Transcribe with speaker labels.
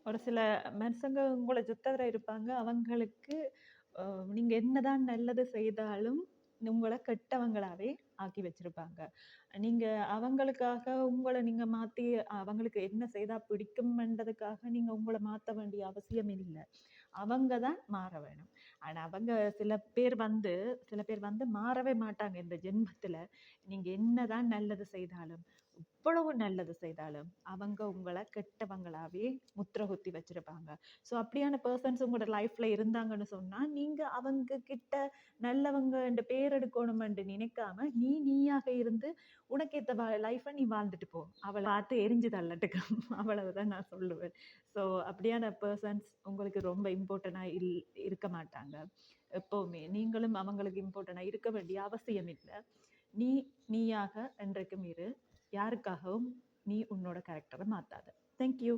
Speaker 1: ஒரு சில மனுஷங்க உங்கள சுத்தவர இருப்பாங்க. அவங்களுக்கு நீங்க என்னதான் நல்லது செய்தாலும், உங்கள கெட்டவங்களாவே ஆக்கி வச்சிருப்பாங்க. நீங்க அவங்களுக்காக உங்கள நீங்க மாத்தி அவங்களுக்கு என்ன செய்தா பிடிக்கும்ன்றதுக்காக நீங்க உங்கள மாத்த வேண்டிய அவசியம் இல்ல. அவங்க தான் மாற வேணும். ஆனா அவங்க சில பேர் வந்து மாறவே மாட்டாங்க இந்த ஜென்மத்துல. நீங்க என்னதான் நல்லது செய்தாலும், எவ்வளவு நல்லது செய்தாலும், அவங்க உங்கள கெட்டவங்களாவே முத்திர குத்தி வச்சிருப்பாங்க. ஸோ அப்படியான பெர்சன்ஸ் உங்களோட லைஃப்ல இருந்தாங்கன்னு சொன்னா, நீங்க அவங்க கிட்ட நல்லவங்கன்ற பேர் எடுக்கணுமென்று நினைக்காம, நீயாக இருந்து உனக்கு ஏத்த லைஃப்ப நீ வாழ்ந்துட்டு போ. அவள பார்த்து எரிஞ்சு தள்ளட்டுக்கும். அவ்வளவுதான் நான் சொல்லுவேன். ஸோ அப்படியான பெர்சன்ஸ் உங்களுக்கு ரொம்ப இம்பார்ட்டன்ட்டா இருக்க மாட்டாங்க. எப்பவுமே நீங்களும் அவங்களுக்கு இம்பார்ட்டன்ட்டா இருக்க வேண்டிய அவசியம் இல்ல. நீ நீயாக என்றைக்கும் இரு. யாருக்காகவும் நீ உன்னோட கேரக்டர மாத்தாத. Thank you.